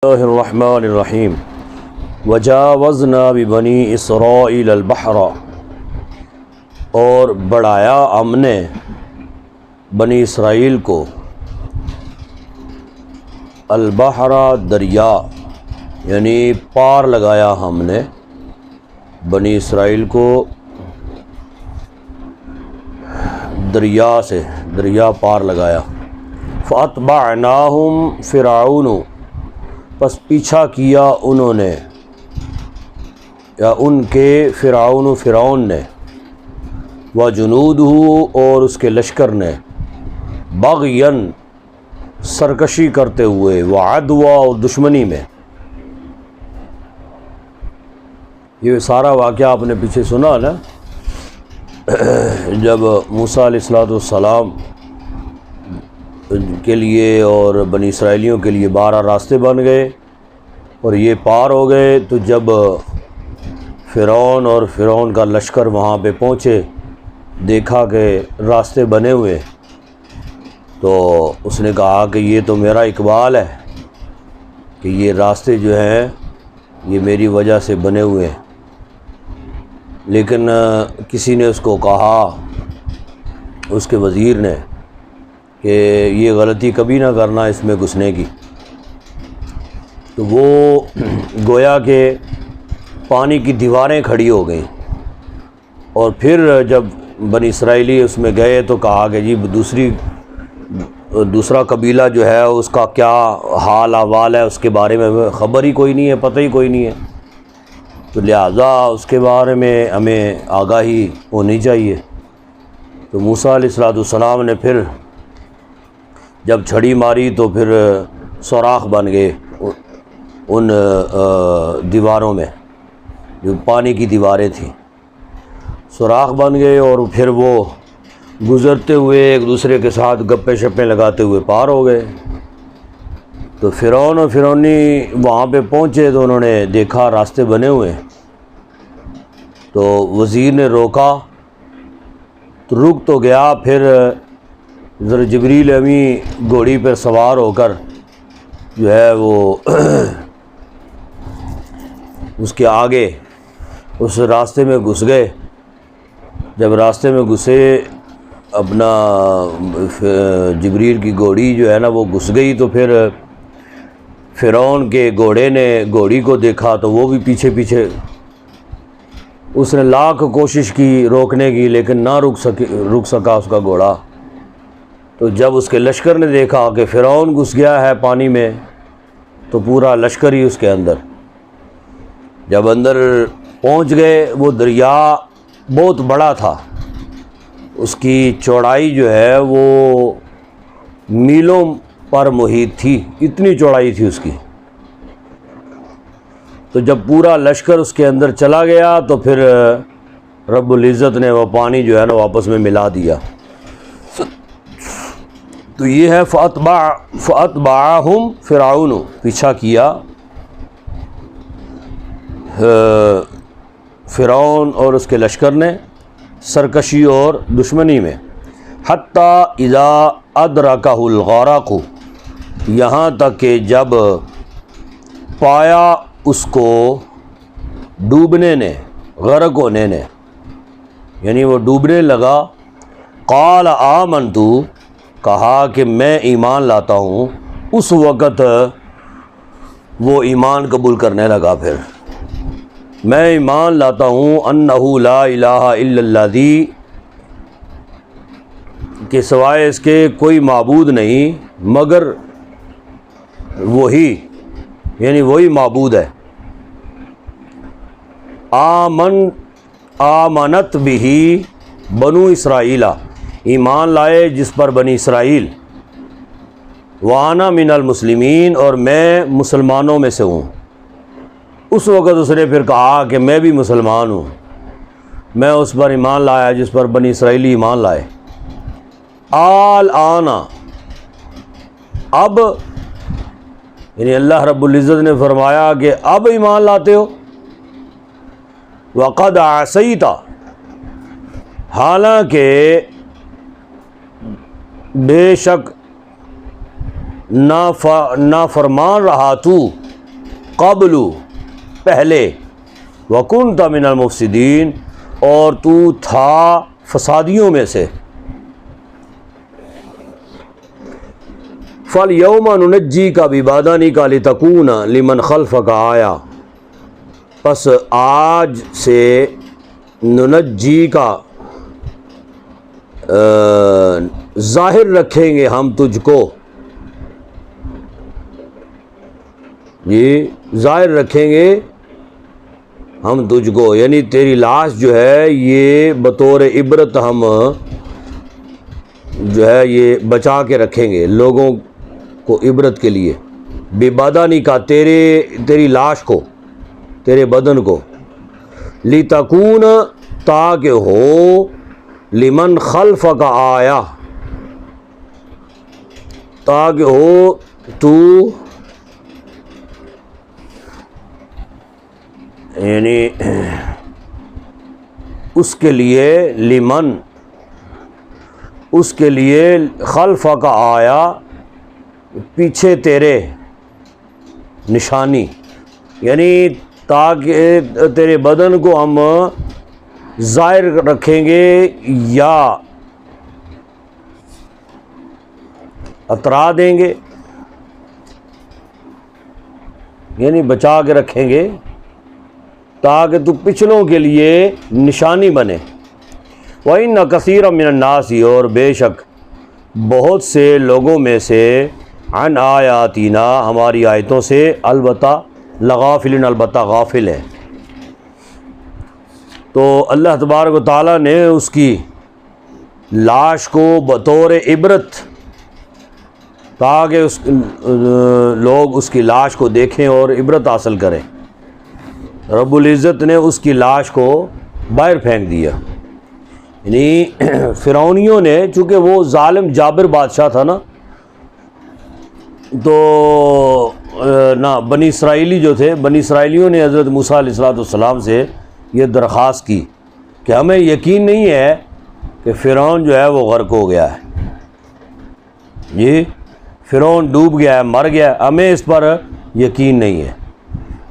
اللہ الرحمن الرحیم وجاوزنا ببنی اسرائیل البحر، اور بڑھایا ہم نے بنی اسرائیل کو البحر دریا، یعنی پار لگایا ہم نے بنی اسرائیل کو دریا پار لگایا۔ فَأَتْبَعْنَاهُمْ فِرْعَوْنُ، پس پیچھا کیا انہوں نے یا ان کے فرعون نے، وَجُنُودُهُ، اور اس کے لشکر نے، بغیاً سرکشی کرتے ہوئے، وعدوا، اور دشمنی میں۔ یہ سارا واقعہ آپ نے پیچھے سنا نا، جب موسیٰ علیہ السلام کے لیے اور بنی اسرائیلیوں کے لیے 12 راستے بن گئے اور یہ پار ہو گئے، تو جب فرعون کا لشکر وہاں پہ پہنچے، دیکھا کہ راستے بنے ہوئے، تو اس نے کہا کہ یہ تو میرا اقبال ہے کہ یہ راستے جو ہیں یہ میری وجہ سے بنے ہوئے ہیں۔ لیکن کسی نے اس کو کہا، اس کے وزیر نے، کہ یہ غلطی کبھی نہ کرنا اس میں گھسنے کی، تو وہ گویا کہ پانی کی دیواریں کھڑی ہو گئیں، اور پھر جب بنی اسرائیلی اس میں گئے تو کہا کہ جی دوسرا قبیلہ جو ہے اس کا کیا حال احوال ہے، اس کے بارے میں خبر ہی کوئی نہیں ہے، پتہ ہی کوئی نہیں ہے، تو لہٰذا اس کے بارے میں ہمیں آگاہی ہونی چاہیے۔ تو موسیٰ علیہ السلام نے پھر جب چھڑی ماری تو پھر سوراخ بن گئے ان دیواروں میں، جو پانی کی دیواریں تھیں، سوراخ بن گئے، اور پھر وہ گزرتے ہوئے ایک دوسرے کے ساتھ گپے شپیں لگاتے ہوئے پار ہو گئے۔ تو فرعون اور فرعونی وہاں پہ پہنچے تو انہوں نے دیکھا راستے بنے ہوئے، تو وزیر نے روکا، تو رک تو گیا، پھر ذرا جبریل امین گھوڑی پر سوار ہو کر جو ہے وہ اس کے آگے اس راستے میں گھس گئے۔ جب راستے میں گھسے، اپنا جبریل کی گھوڑی جو ہے نا وہ گھس گئی، تو پھر فرعون کے گھوڑے نے گھوڑی کو دیکھا تو وہ بھی پیچھے پیچھے، اس نے لاکھ کوشش کی روکنے کی لیکن نہ رک سکا اس کا گھوڑا۔ تو جب اس کے لشکر نے دیکھا کہ فرعون گھس گیا ہے پانی میں، تو پورا لشکر ہی اس کے اندر، جب اندر پہنچ گئے، وہ دریا بہت بڑا تھا، اس کی چوڑائی جو ہے وہ میلوں پر محیط تھی، اتنی چوڑائی تھی اس کی۔ تو جب پورا لشکر اس کے اندر چلا گیا تو پھر رب العزت نے وہ پانی جو ہے نا واپس میں ملا دیا۔ تو یہ ہے فَأَتْبَعَهُمْ فِرْعَوْنُ، پیچھا کیا فرعون اور اس کے لشکر نے سرکشی اور دشمنی میں، حَتَّى إِذَا أَدْرَكَهُ الْغَرَقُ، یہاں تک کہ جب پایا اس کو ڈوبنے نے، غرق ہونے نے، یعنی وہ ڈوبنے لگا، قال آمنت، کہا کہ میں ایمان لاتا ہوں، اس وقت وہ ایمان قبول کرنے لگا، پھر میں ایمان لاتا ہوں انہ لا الہ الا الذی، کہ سوائے اس کے کوئی معبود نہیں مگر وہی، یعنی وہی معبود ہے، آمنت بہ بنو اسرائیل، ایمان لائے جس پر بنی اسرائیل، وانا من المسلمین، اور میں مسلمانوں میں سے ہوں۔ اس وقت اس نے پھر کہا کہ میں بھی مسلمان ہوں، میں اس پر ایمان لایا جس پر بنی اسرائیلی ایمان لائے۔ الآن، اب، یعنی اللہ رب العزت نے فرمایا کہ اب ایمان لاتے ہو، وقد عصیت، حالانکہ بے شک نافرمان رہا تو قبل پہلے وکنت من المفسدین اور تو تھا فسادیوں میں سے. فَالْيَوْمَ نُنَجِّيكَ بِبَدَنِكَ لِتَكُونَ لِمَنْ خَلْفَكَ آیَةً پس آج سے ننجی کا ظاہر رکھیں گے ہم تجھ کو، یہ ظاہر رکھیں گے ہم تجھ کو، یعنی تیری لاش جو ہے یہ بطور عبرت ہم جو ہے یہ بچا کے رکھیں گے لوگوں کو عبرت کے لیے. بے بدنی کا تیری لاش کو، تیرے بدن کو، لِتَكُونَ تاکہ ہو، لمن خلفک آیا تاکہ ہو تو یعنی اس کے لیے، لمن اس کے لیے، خلفک آیا پیچھے تیرے نشانی، یعنی تاکہ تیرے بدن کو ہم ظاہر رکھیں گے یا اترا دیں گے، یعنی بچا کے رکھیں گے تاکہ تو پچھلوں کے لیے نشانی بنے. وَإِنَّ كَثِيرًا مِنَ النَّاسِ اور بے شک بہت سے لوگوں میں سے، عن آیاتنا ہماری آیتوں سے، البتہ لغافلن البتہ غافل ہے. تو اللہ تبارک و تعالیٰ نے اس کی لاش کو بطور عبرت، تاکہ لوگ اس کی لاش کو دیکھیں اور عبرت حاصل کریں، رب العزت نے اس کی لاش کو باہر پھینک دیا. یعنی فرعونیوں نے، چونکہ وہ ظالم جابر بادشاہ تھا نا، تو نہ بنی اسرائیلی جو تھے، بنی اسرائیلیوں نے حضرت موسیٰ علیہ السلام سے یہ درخواست کی کہ ہمیں یقین نہیں ہے کہ فرعون جو ہے وہ غرق ہو گیا ہے، یہ فرعون ڈوب گیا ہے، مر گیا ہے، ہمیں اس پر یقین نہیں ہے،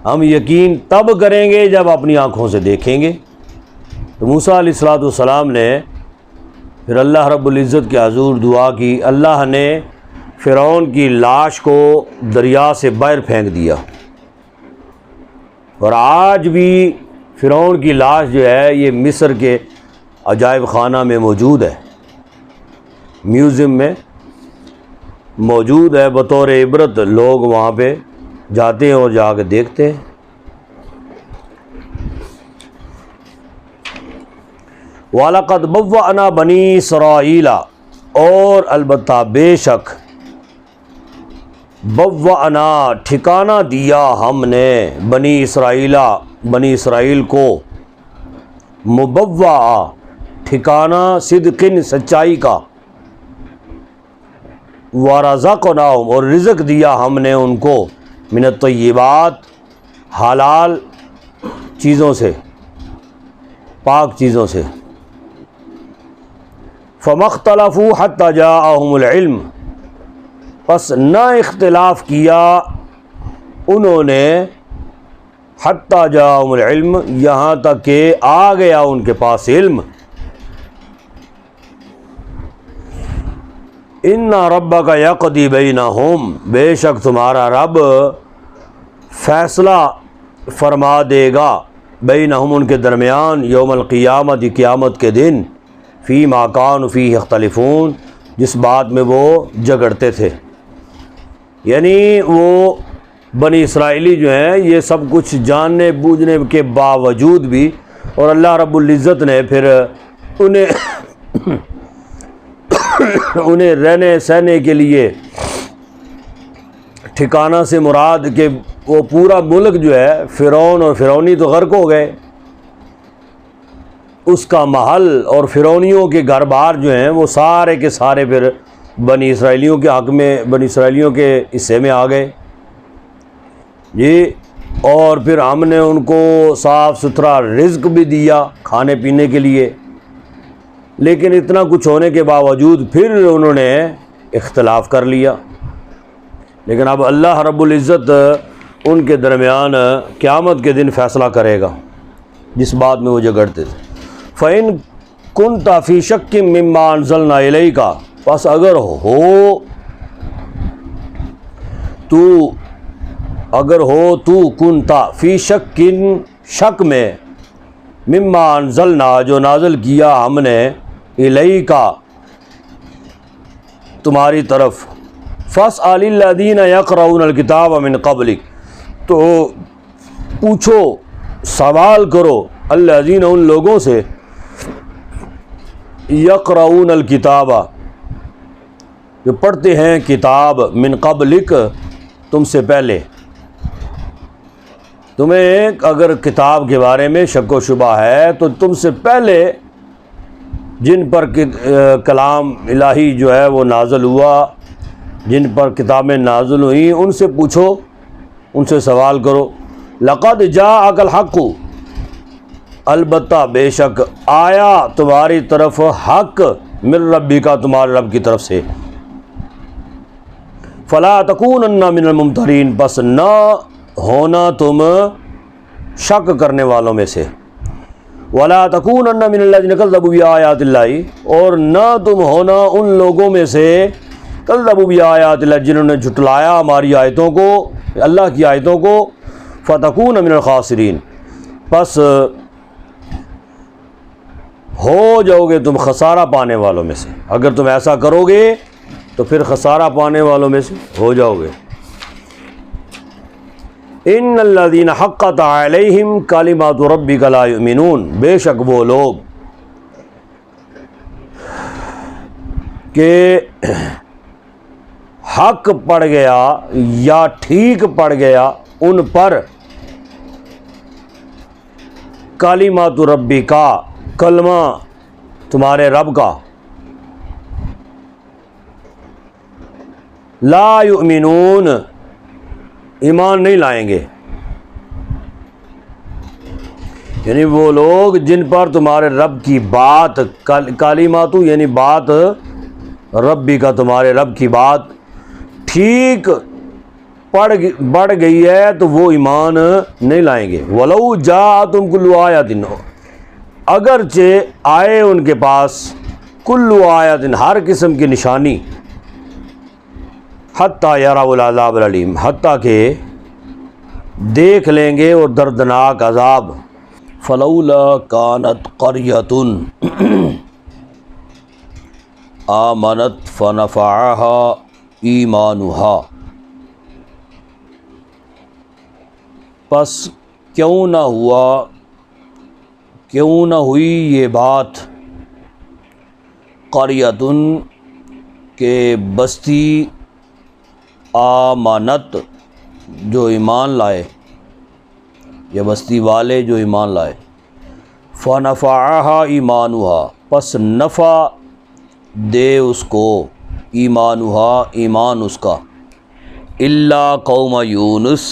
ہم یقین تب کریں گے جب اپنی آنکھوں سے دیکھیں گے. تو موسیٰ علیہ السلام نے پھر اللہ رب العزت کے حضور دعا کی، اللہ نے فرعون کی لاش کو دریا سے باہر پھینک دیا. اور آج بھی فرعون کی لاش جو ہے یہ مصر کے عجائب خانہ میں موجود ہے، میوزیم میں موجود ہے، بطور عبرت لوگ وہاں پہ جاتے ہیں اور جا کے دیکھتے ہیں. وَلَقَدْ بَوَّأْنَا بَنِي إِسْرَائِيلَ اور البتہ بے شک بوّأنا ٹھکانہ دیا ہم نے، بنی اسرائیل کو، مبوّع ٹھکانہ صدقن سچائی کا، ورزقناہم اور رزق دیا ہم نے ان کو، من الطیبات حلال چیزوں سے، پاک چیزوں سے. فما اختلفوا حتی جاءہم العلم پس نہ اختلاف کیا انہوں نے، حتی جاءہم العلم یہاں تک کہ آ گیا ان کے پاس علم. ان ربک یقضی بینہم بے شک تمہارا رب فیصلہ فرما دے گا، بینہم ان کے درمیان، یوم القیامت قیامت کے دن، فی ما کانوا فیہ یختلفون جس بات میں وہ جھگڑتے تھے. یعنی وہ بنی اسرائیلی جو ہیں یہ سب کچھ جاننے بوجھنے کے باوجود بھی، اور اللہ رب العزت نے پھر انہیں رہنے سہنے کے لیے ٹھکانہ سے مراد کہ وہ پورا ملک جو ہے فرعون اور فرعونی تو غرق ہو گئے، اس کا محل اور فرعونیوں کے گھر بار جو ہیں وہ سارے کے سارے پھر بنی اسرائیلیوں کے حق میں، بنی اسرائیلیوں کے حصے میں آ گئے جی. اور پھر ہم نے ان کو صاف ستھرا رزق بھی دیا کھانے پینے کے لیے، لیکن اتنا کچھ ہونے کے باوجود پھر انہوں نے اختلاف کر لیا. لیکن اب اللہ رب العزت ان کے درمیان قیامت کے دن فیصلہ کرے گا جس بات میں وہ جھگڑتے تھے۔ فَإِن كُنتَ فِي شَكٍّ مِّمَّا أَنزَلْنَا إِلَيْكَ، پس اگر ہو تو کنتا فی شکن، شک میں، مما انزلنا، جو نازل کیا ہم نے، الیکا، تمہاری طرف، فاسأل الذین یقرؤون الکتاب من قبلک، تو پوچھو، سوال کرو، الذین، ان لوگوں سے، یقرؤون الکتاب، جو پڑھتے ہیں کتاب، من قبلک، تم سے پہلے۔ تمہیں اگر کتاب کے بارے میں شک و شبہ ہے تو تم سے پہلے جن پر کلام الہی جو ہے وہ نازل ہوا، جن پر کتابیں نازل ہوئیں، ان سے پوچھو، ان سے سوال کرو۔ لقد جاءک الحق، البتہ بے شک آیا تمہاری طرف حق، من ربک، تمہارے رب کی طرف سے۔ فلا تکونن من الممترین، بس نہ ہونا تم شک کرنے والوں میں سے۔ ولا تکونن من الذین کذبوا بآیات اللہ، اور نہ تم ہونا ان لوگوں میں سے، کذبوا بآیات اللہ، جنہوں نے جھٹلایا ہماری آیتوں کو، اللہ کی آیتوں کو، فتکون من الخاسرین، پس ہو جاؤ گے تم خسارہ پانے والوں میں سے۔ اگر تم ایسا کرو گے تو پھر خسارہ پانے والوں میں سے ہو جاؤ گے۔ ان الذین حقت علیہم کلمات ربک لا یؤمنون، بے شک وہ لوگ کہ حق پڑ گیا یا ٹھیک پڑ گیا ان پر، کلمات ربک، کلمہ تمہارے رب کا، لا یؤمنون، ایمان نہیں لائیں گے، یعنی وہ لوگ جن پر تمہارے رب کی بات، کلماتو یعنی بات، ربی کا، تمہارے رب کی بات ٹھیک بڑھ گئی ہے تو وہ ایمان نہیں لائیں گے۔ وَلَوْ جَاءَتْهُمْ كُلُّ آیَةٍ، اگرچہ آئے ان کے پاس، کل آیت، ہر قسم کی نشانی، حتیٰ یروا العذاب العلیم، حتیٰ کہ دیکھ لیں گے اور دردناک عذاب۔ فلولا کانت قریۃ آمنت فنفعها ایمانها، پس کیوں نہ ہوئی یہ بات، قریۃ، کہ بستی، آمنت، جو ایمان لائے، یا بستی والے جو ایمان لائے، فنفعها ایمانها، پس نفع دے اس کو، ایمانها، ایمان اس کا، الا قوم یونس،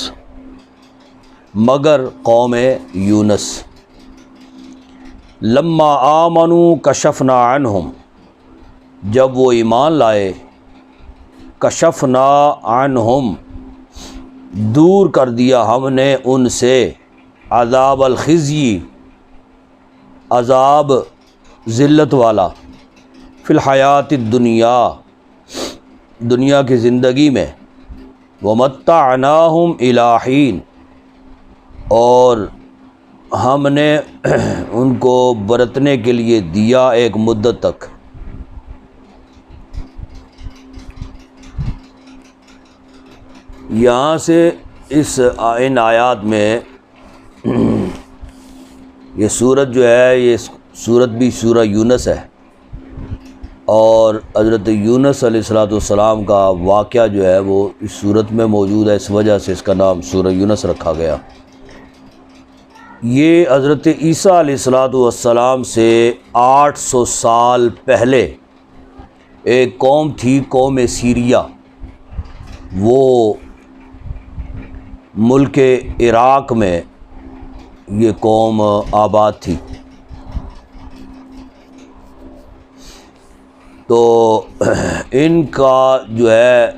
مگر قوم یونس، لما آمنوا کشفنا عنہم، جب وہ ایمان لائے، کشفنا عنہم، دور کر دیا ہم نے ان سے، عذاب الخزی، عذاب ذلت والا، فی الحیات الدنیا، دنیا کی زندگی میں، ومتعناہم الی حین، اور ہم نے ان کو برتنے کے لیے دیا ایک مدت تک۔ یہاں سے ان آیات میں یہ سورت جو ہے، یہ سورت بھی سورہ یونس ہے، اور حضرت یونس علیہ السلام کا واقعہ جو ہے وہ اس سورت میں موجود ہے، اس وجہ سے اس کا نام سورہ یونس رکھا گیا۔ یہ حضرت عیسیٰ علیہ السلام سے 800 سال پہلے ایک قوم تھی، قوم سیریا، وہ ملک عراق میں یہ قوم آباد تھی۔ تو ان کا جو ہے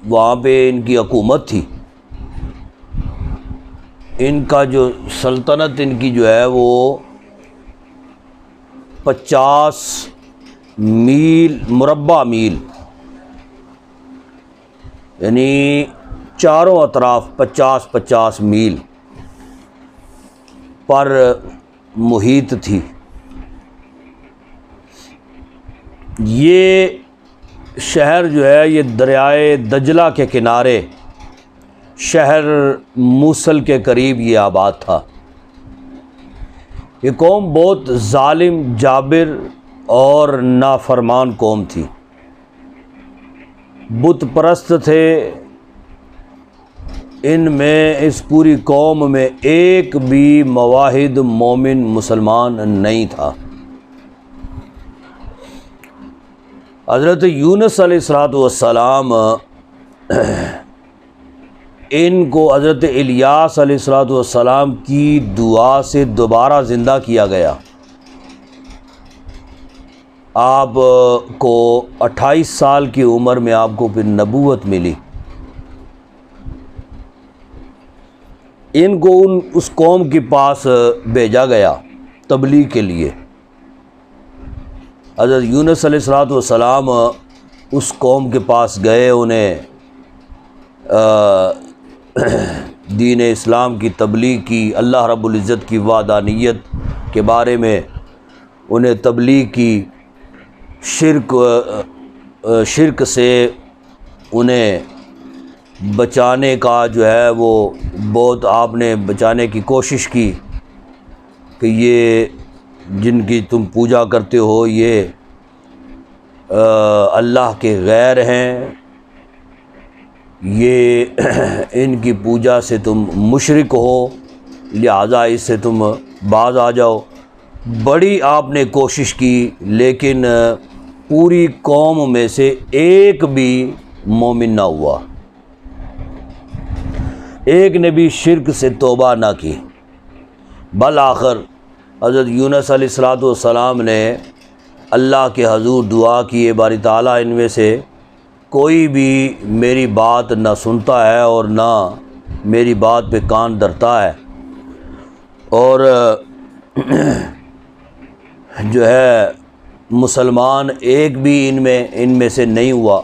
وہاں پہ ان کی حکومت تھی، ان کا جو سلطنت ان کی جو ہے وہ 50 میل مربع میل، یعنی چاروں اطراف 50 میل پر محیط تھی۔ یہ شہر جو ہے یہ دریائے دجلہ کے کنارے شہر موصل کے قریب یہ آباد تھا۔ یہ قوم بہت ظالم، جابر اور نافرمان قوم تھی، بت پرست تھے۔ ان میں اس پوری قوم میں ایک بھی موحد مومن مسلمان نہیں تھا۔ حضرت یونس علیہ السلام ان کو حضرت الیاس علیہ السلام کی دعا سے دوبارہ زندہ کیا گیا۔ آپ کو 28 سال کی عمر میں آپ کو پھر نبوت ملی۔ ان کو اس قوم کے پاس بھیجا گیا تبلیغ کے لیے۔ حضرت یونس علیہ السلام اس قوم کے پاس گئے، انہیں دین اسلام کی تبلیغ کی، اللہ رب العزت کی وحدانیت کے بارے میں انہیں تبلیغ کی، شرک سے انہیں بچانے کا جو ہے وہ بہت آپ نے بچانے کی کوشش کی کہ یہ جن کی تم پوجا کرتے ہو یہ اللہ کے غیر ہیں، یہ ان کی پوجا سے تم مشرک ہو، لہذا اس سے تم باز آ جاؤ۔ بڑی آپ نے کوشش کی، لیکن پوری قوم میں سے ایک بھی مومن نہ ہوا، ایک نے بھی شرک سے توبہ نہ کی۔ بالآخر حضرت یونس علیہ السلام نے اللہ کے حضور دعا کی، اے باری تعالیٰ ان میں سے کوئی بھی میری بات نہ سنتا ہے اور نہ میری بات پہ کان دھرتا ہے، اور جو ہے مسلمان ایک بھی ان میں سے نہیں ہوا،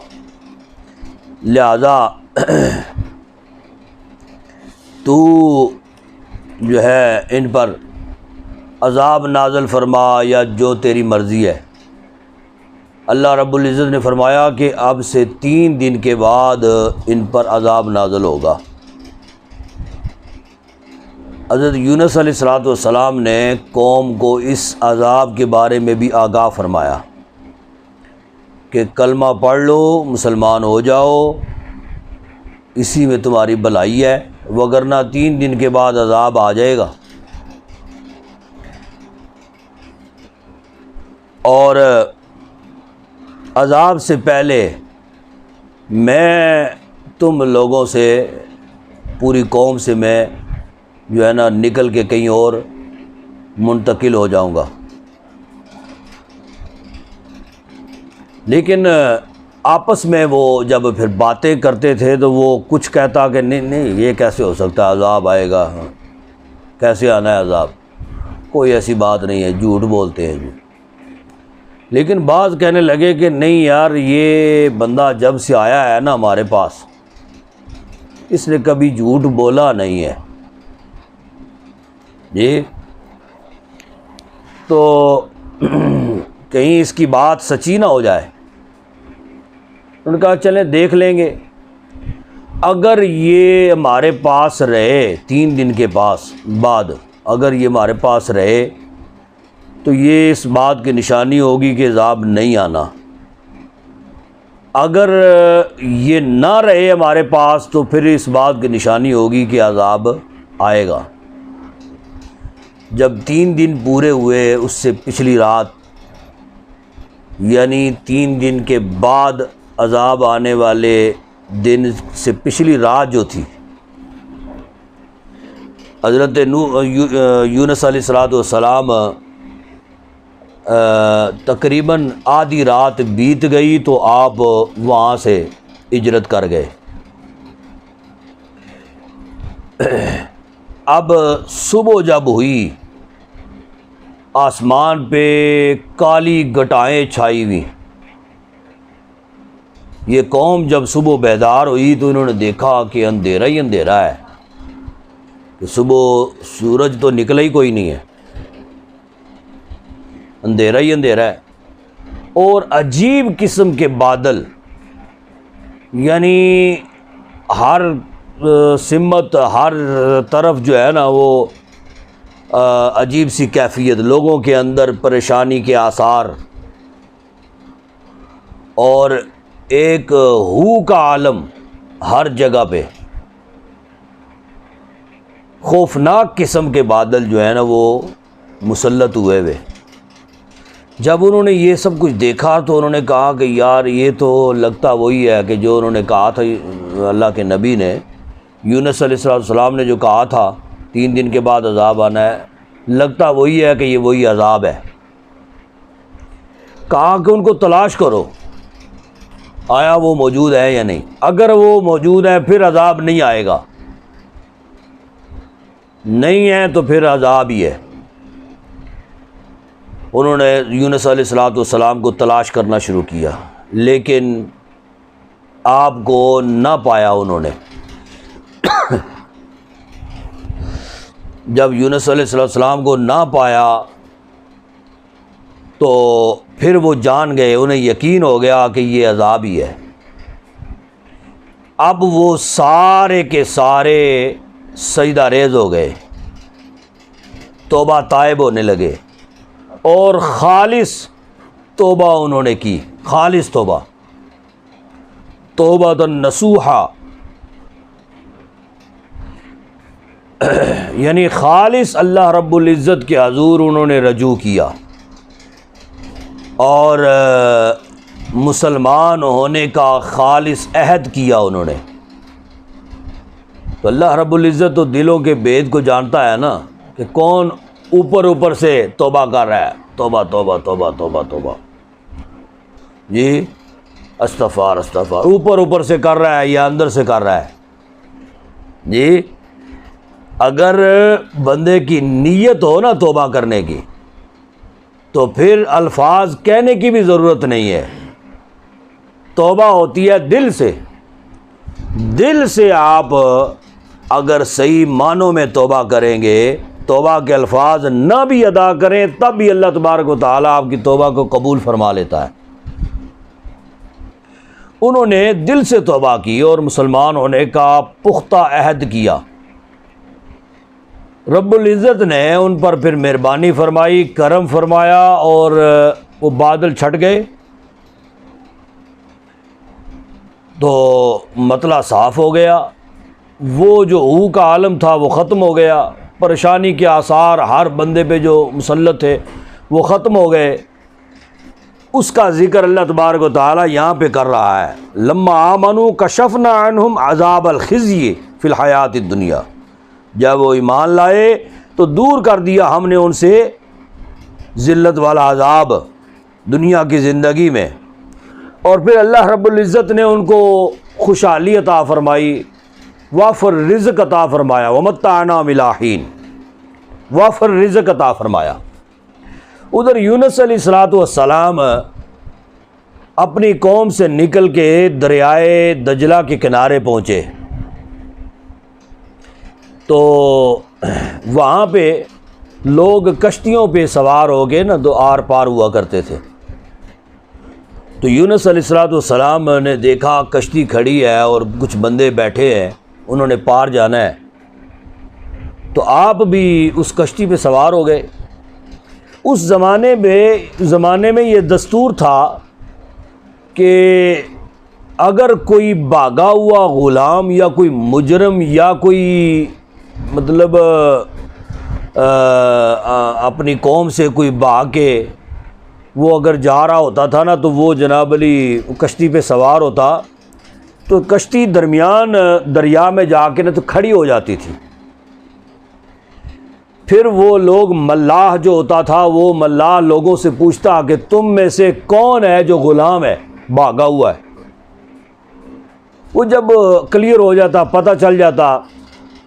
لہذا تو جو ہے ان پر عذاب نازل فرما یا جو تیری مرضی ہے۔ اللہ رب العزت نے فرمایا کہ اب سے 3 دن کے بعد ان پر عذاب نازل ہوگا۔ حضرت یونس علیہ السلام نے قوم کو اس عذاب کے بارے میں بھی آگاہ فرمایا کہ کلمہ پڑھ لو، مسلمان ہو جاؤ، اسی میں تمہاری بھلائی ہے، وگرنہ 3 دن کے بعد عذاب آ جائے گا۔ اور عذاب سے پہلے میں تم لوگوں سے، پوری قوم سے میں جو ہے نا نکل کے کہیں اور منتقل ہو جاؤں گا۔ لیکن آپس میں وہ جب پھر باتیں کرتے تھے تو وہ کچھ کہتا کہ نہیں یہ کیسے ہو سکتا ہے، عذاب آئے گا، کیسے آنا ہے عذاب، کوئی ایسی بات نہیں ہے، جھوٹ بولتے ہیں جی۔ لیکن بعض کہنے لگے کہ نہیں یار، یہ بندہ جب سے آیا ہے نا ہمارے پاس، اس نے کبھی جھوٹ بولا نہیں ہے جی، تو کہیں اس کی بات سچی نہ ہو جائے۔ انہوں نے کہا چلیں دیکھ لیں گے، اگر یہ ہمارے پاس رہے 3 دن کے بعد اگر یہ ہمارے پاس رہے تو یہ اس بات کی نشانی ہوگی کہ عذاب نہیں آنا، اگر یہ نہ رہے ہمارے پاس تو پھر اس بات کی نشانی ہوگی کہ عذاب آئے گا۔ جب 3 دن پورے ہوئے اس سے پچھلی رات، یعنی 3 دن کے بعد عذاب آنے والے دن سے پچھلی رات جو تھی، حضرت یونس علیہ السلام تقریباً آدھی رات بیت گئی تو آپ وہاں سے ہجرت کر گئے۔ اب صبح جب ہوئی آسمان پہ کالی گھٹائیں چھائی ہوئی. یہ قوم جب صبح بیدار ہوئی تو انہوں نے دیکھا کہ اندھیرا ہی اندھیرا ہے، کہ صبح سورج تو نکلا ہی کوئی نہیں ہے، اندھیرا ہی اندھیرا ہے. اور عجیب قسم کے بادل، یعنی ہر سمت ہر طرف جو ہے نا وہ عجیب سی کیفیت، لوگوں کے اندر پریشانی کے آثار، اور ایک ہو کا عالم ہر جگہ پہ. خوفناک قسم کے بادل جو ہے نا وہ مسلط ہوئے ہوئے. جب انہوں نے یہ سب کچھ دیکھا تو انہوں نے کہا کہ یار یہ تو لگتا وہی ہے کہ جو انہوں نے کہا تھا، اللہ کے نبی نے، یونس علیہ السلام نے جو کہا تھا 3 دن کے بعد عذاب آنا ہے، لگتا وہی ہے کہ یہ وہی عذاب ہے. کہا کہ ان کو تلاش کرو، آیا وہ موجود ہے یا نہیں. اگر وہ موجود ہے پھر عذاب نہیں آئے گا، نہیں ہے تو پھر عذاب ہی ہے. انہوں نے یونس علیہ السلام کو تلاش کرنا شروع کیا، لیکن آپ کو نہ پایا انہوں نے. جب یونس علیہ السلام کو نہ پایا تو پھر وہ جان گئے، انہیں یقین ہو گیا کہ یہ عذاب ہی ہے. اب وہ سارے کے سارے سجدہ ریز ہو گئے، توبہ طائب ہونے لگے، اور خالص توبہ انہوں نے کی، خالص توبہ، توبۃ نصوحا، یعنی خالص اللہ رب العزت کے حضور انہوں نے رجوع کیا، اور مسلمان ہونے کا خالص عہد کیا انہوں نے. تو اللہ رب العزت تو دلوں کے بید کو جانتا ہے نا، کہ کون اوپر اوپر سے توبہ کر رہا ہے، توبہ توبہ توبہ توبہ توبہ، جی استغفار استغفار، اوپر اوپر سے کر رہا ہے یا اندر سے کر رہا ہے. جی اگر بندے کی نیت ہو نا توبہ کرنے کی تو پھر الفاظ کہنے کی بھی ضرورت نہیں ہے. توبہ ہوتی ہے دل سے. دل سے آپ اگر صحیح معنوں میں توبہ کریں گے، توبہ کے الفاظ نہ بھی ادا کریں تب بھی اللہ تبارک و تعالیٰ آپ کی توبہ کو قبول فرما لیتا ہے. انہوں نے دل سے توبہ کی اور مسلمان ہونے کا پختہ عہد کیا. رب العزت نے ان پر پھر مہربانی فرمائی، کرم فرمایا، اور وہ بادل چھٹ گئے تو مطلع صاف ہو گیا. وہ جو ہو کا عالم تھا وہ ختم ہو گیا، پریشانی کے آثار ہر بندے پہ جو مسلط تھے وہ ختم ہو گئے. اس کا ذکر اللہ تبارک و تعالیٰ یہاں پہ کر رہا ہے. لما آمنوا کشفنا عنہم عذاب الخزی فی الحیات الدنیا، جب وہ ایمان لائے تو دور کر دیا ہم نے ان سے ذلت والا عذاب دنیا کی زندگی میں، اور پھر اللہ رب العزت نے ان کو خوشحالی عطا فرمائی، وافر رزق عطا فرمایا، ومتعنا الی حین، وافر رزق عطا فرمایا. ادھر یونس علیہ السلام اپنی قوم سے نکل کے دریائے دجلہ کے کنارے پہنچے تو وہاں پہ لوگ کشتیوں پہ سوار ہو کے نا تو آر پار ہوا کرتے تھے. تو یونس علیہ السلام نے دیکھا کشتی کھڑی ہے اور کچھ بندے بیٹھے ہیں، انہوں نے پار جانا ہے، تو آپ بھی اس کشتی پہ سوار ہو گئے. اس زمانے میں یہ دستور تھا کہ اگر کوئی بھاگا ہوا غلام یا کوئی مجرم یا کوئی مطلب اپنی قوم سے کوئی بھاگ کے وہ اگر جا رہا ہوتا تھا نا تو وہ جناب علی کشتی پہ سوار ہوتا تو کشتی درمیان دریا میں جا کے نا تو کھڑی ہو جاتی تھی. پھر وہ لوگ ملاح جو ہوتا تھا وہ ملاح لوگوں سے پوچھتا کہ تم میں سے کون ہے جو غلام ہے، بھاگا ہوا ہے. وہ جب کلیئر ہو جاتا، پتہ چل جاتا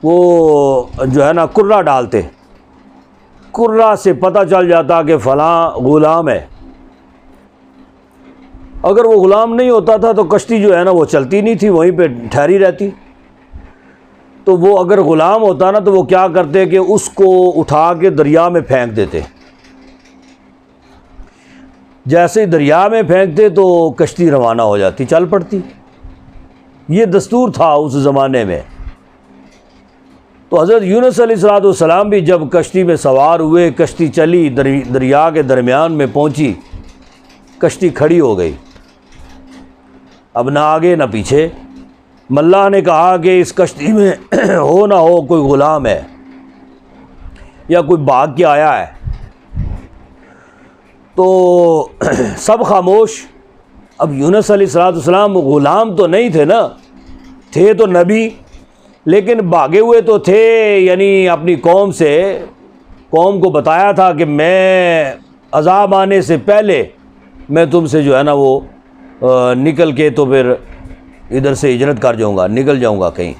وہ جو ہے نا کرہ ڈالتے، کرہ سے پتہ چل جاتا کہ فلاں غلام ہے۔ اگر وہ غلام نہیں ہوتا تھا تو کشتی جو ہے نا وہ چلتی نہیں تھی، وہیں پہ ٹھہری رہتی۔ تو وہ اگر غلام ہوتا نا تو وہ کیا کرتے کہ اس کو اٹھا کے دریا میں پھینک دیتے۔ جیسے ہی دریا میں پھینکتے تو کشتی روانہ ہو جاتی، چل پڑتی۔ یہ دستور تھا اس زمانے میں۔ تو حضرت یونس علیہ السلام بھی جب کشتی میں سوار ہوئے، کشتی چلی، دریا کے درمیان میں پہنچی، کشتی کھڑی ہو گئی، اب نہ آگے نہ پیچھے۔ ملاح نے کہا کہ اس کشتی میں ہو نہ ہو کوئی غلام ہے یا کوئی بھاگ کے آیا ہے۔ تو سب خاموش۔ اب یونس علیہ السلام غلام تو نہیں تھے نا، تھے تو نبی، لیکن بھاگے ہوئے تو تھے، یعنی اپنی قوم سے، قوم کو بتایا تھا کہ میں عذاب آنے سے پہلے میں تم سے جو ہے نا وہ نکل کے تو پھر ادھر سے ہجرت کر جاؤں گا، نکل جاؤں گا کہیں۔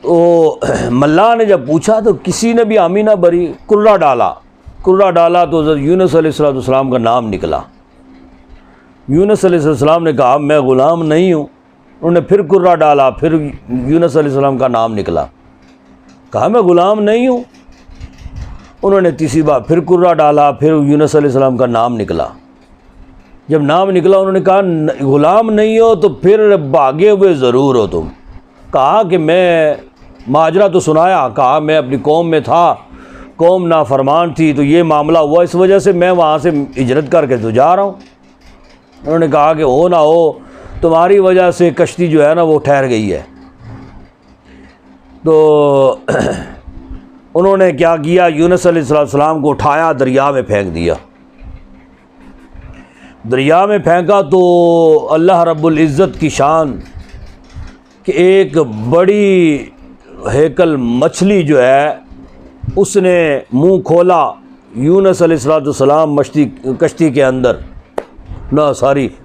تو ملاح نے جب پوچھا تو کسی نے بھی آمینہ بری، کرہ ڈالا تو حضرت یونس علیہ السلام کا نام نکلا۔ یونس علیہ السلام نے کہا میں غلام نہیں ہوں۔ انہوں نے پھر کرہ ڈالا، پھر یونس علیہ السلام کا نام نکلا، کہا میں غلام نہیں ہوں۔ انہوں نے تیسری بار پھر کرہ ڈالا، پھر یونس علیہ السلام کا نام نکلا۔ جب نام نکلا انہوں نے کہا غلام نہیں ہو تو پھر بھاگے ہوئے ضرور ہو تم۔ کہا کہ میں ماجرا تو سنایا، کہا میں اپنی قوم میں تھا، قوم نافرمان تھی تو یہ معاملہ ہوا، اس وجہ سے میں وہاں سے ہجرت کر کے تو جا رہا ہوں۔ انہوں نے کہا کہ ہو نہ ہو تمہاری وجہ سے کشتی جو ہے نا وہ ٹھہر گئی ہے۔ تو انہوں نے کیا کیا، یونس علیہ السلام کو اٹھایا، دریا میں پھینک دیا۔ دریا میں پھینکا تو اللہ رب العزت کی شان کہ ایک بڑی ہیکل مچھلی جو ہے اس نے منہ کھولا یونس علیہ السلام کشتی کے اندر،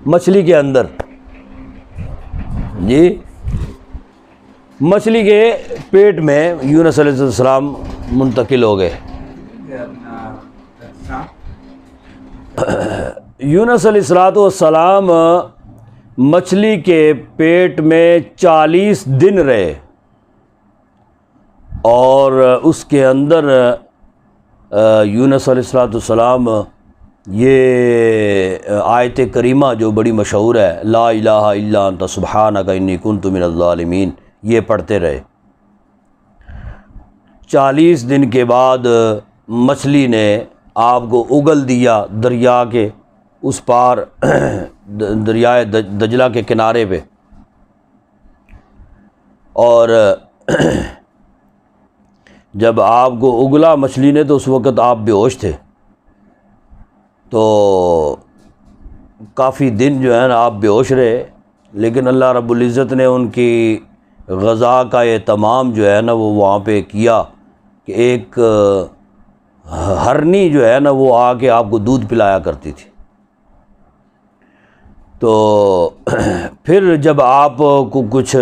مچھلی کے اندر، جی مچھلی کے پیٹ میں یونس علیہ السلام منتقل ہو گئے۔ یونس علیہ السلام مچھلی کے پیٹ میں 40 دن رہے، اور اس کے اندر یونس علیہ السلام یہ آیت کریمہ جو بڑی مشہور ہے، لا الہ الا انت سبحانک انی کنت من الظالمین، یہ پڑھتے رہے۔ 40 دن کے بعد مچھلی نے آپ کو اگل دیا دریا کے اس پار، دریائے دجلہ کے کنارے پہ، اور جب آپ کو اگلا مچھلی نے تو اس وقت آپ بے ہوش تھے، تو کافی دن جو ہے نا آپ بے ہوش رہے، لیکن اللہ رب العزت نے ان کی غذا کا اہتمام جو ہے نا وہ وہاں پہ کیا کہ ایک ہرنی جو ہے نا وہ آ کے آپ کو دودھ پلایا کرتی تھی۔ تو پھر جب آپ کو کچھ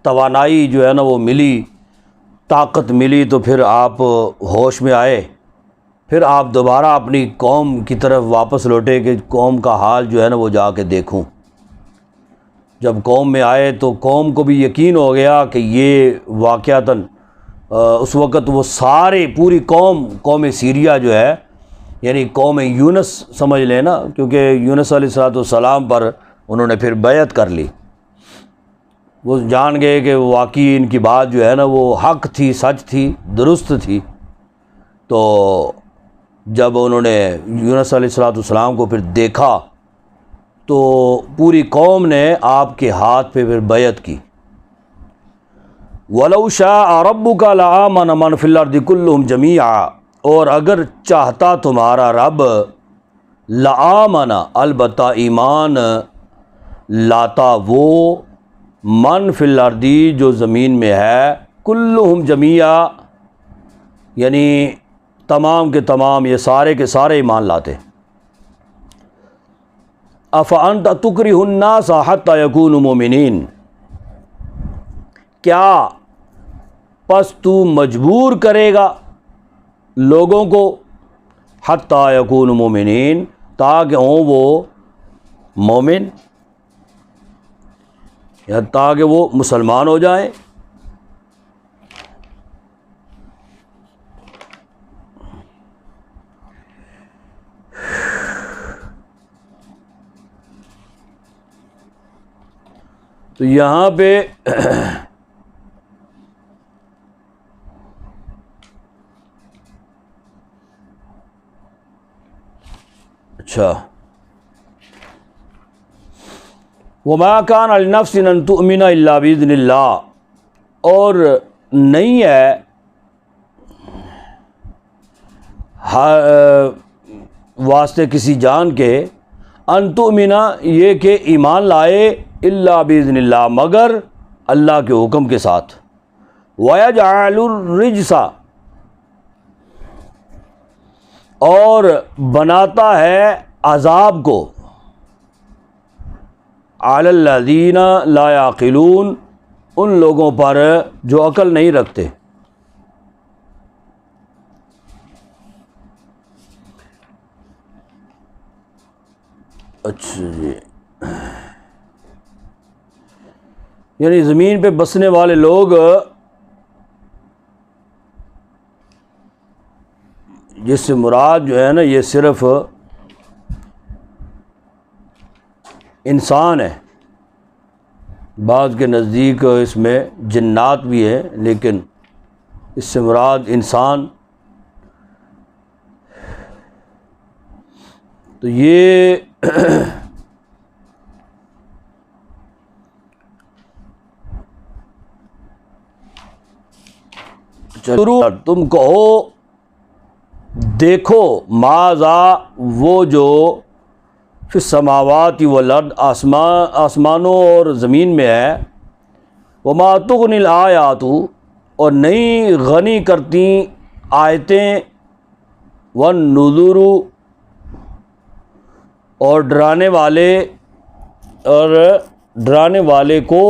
توانائی جو ہے نا وہ ملی، طاقت ملی، تو پھر آپ ہوش میں آئے، پھر آپ دوبارہ اپنی قوم کی طرف واپس لوٹے کہ قوم کا حال جو ہے نا وہ جا کے دیکھوں۔ جب قوم میں آئے تو قوم کو بھی یقین ہو گیا کہ یہ واقعتاً اس وقت وہ سارے پوری قوم سیریا جو ہے، یعنی قوم یونس سمجھ لیں نا، کیونکہ یونس علیہ السلام پر انہوں نے پھر بیعت کر لی، وہ جان گئے کہ واقعی ان کی بات جو ہے نا وہ حق تھی، سچ تھی، درست تھی۔ تو جب انہوں نے یونس علیہ السلام کو پھر دیکھا تو پوری قوم نے آپ کے ہاتھ پہ پھر بیعت کی۔ وَلَوْ شَاءَ رَبُّكَ لَآمَنَ مَنْ فِي الْأَرْضِ كُلُّهُمْ جَمِيعًا، اور اگر چاہتا تمہارا رب، لَآمَنَ البتہ ایمان لاتا وہ، من فی الارض جو زمین میں ہے، کلہم جمیعا یعنی تمام کے تمام، یہ سارے کے سارے ایمان لاتے۔ افانت تکرہ الناس حتی یکونوا مؤمنین، کیا پس تو مجبور کرے گا لوگوں کو حتیٰ یکون مومنین تاکہ ہوں وہ مومن یا تاکہ وہ مسلمان ہو جائیں. تو یہاں پہ اچھا وَمَا كَانَ لِنَفْسٍ أَن تُؤْمِنَ إِلَّا بِإِذْنِ اللَّهِ، اور نہیں ہے واسطے کسی جان کے ان تؤمن یہ کہ ایمان لائے الا باذن اللہ مگر اللہ کے حکم کے ساتھ. وَيَجْعَلُ الرِّجْسَ، اور بناتا ہے عذاب کو علی الذین لا یعقلون، ان لوگوں پر جو عقل نہیں رکھتے. اچھا جی، یعنی زمین پہ بسنے والے لوگ جس سے مراد جو ہے نا یہ صرف انسان ہے. بعض کے نزدیک اس میں جنات بھی ہے، لیکن اس سے مراد انسان. تو یہ تم کہو دیکھو ماذا وہ جو فی السماوات والارض آسمانوں اور زمین میں ہے. وما تغنی الآیات، اور نہیں غنی کرتی آیتیں، والنذر، اور ڈرانے والے کو،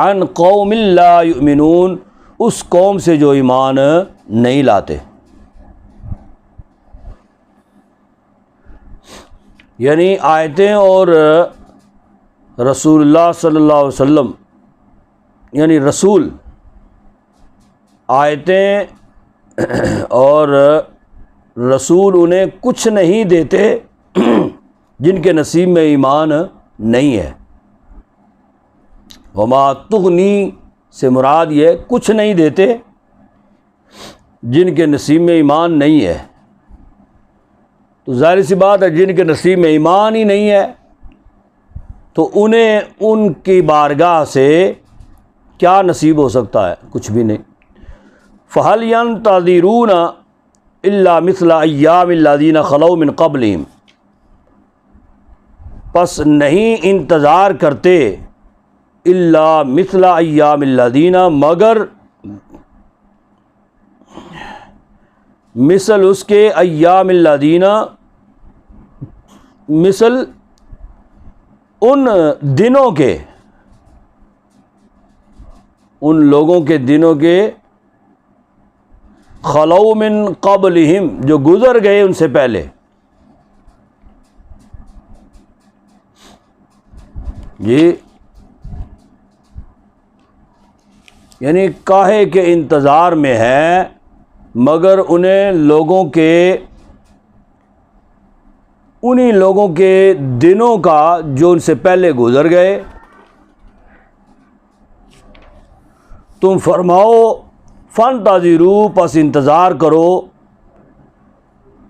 عن قوم لا یؤمنون، اس قوم سے جو ایمان نہیں لاتے. یعنی آیتیں اور رسول اللہ صلی اللہ علیہ وسلم، یعنی رسول، آیتیں اور رسول انہیں کچھ نہیں دیتے جن کے نصیب میں ایمان نہیں ہے. وما تغنی سے مراد یہ کچھ نہیں دیتے جن کے نصیب میں ایمان نہیں ہے. تو ظاہر سی بات ہے جن کے نصیب میں ایمان ہی نہیں ہے تو انہیں ان کی بارگاہ سے کیا نصیب ہو سکتا ہے؟ کچھ بھی نہیں. فَهَلْ يَنْتَظِرُونَ إِلَّا مِثْلَ أَيَّامِ الَّذِينَ خَلَوْا مِنْ قَبْلِهِمْ، پس نہیں انتظار کرتے الا مثل ایام الذین، مگر مثل اس کے، ایام الذین، مثل ان دنوں کے، ان لوگوں کے دنوں کے، خلو من قبلہم، جو گزر گئے ان سے پہلے. جی یعنی کاہے کے انتظار میں ہے، مگر انہیں انہی لوگوں کے دنوں کا جو ان سے پہلے گزر گئے. تم فرماؤ فانتظروا، پس انتظار کرو،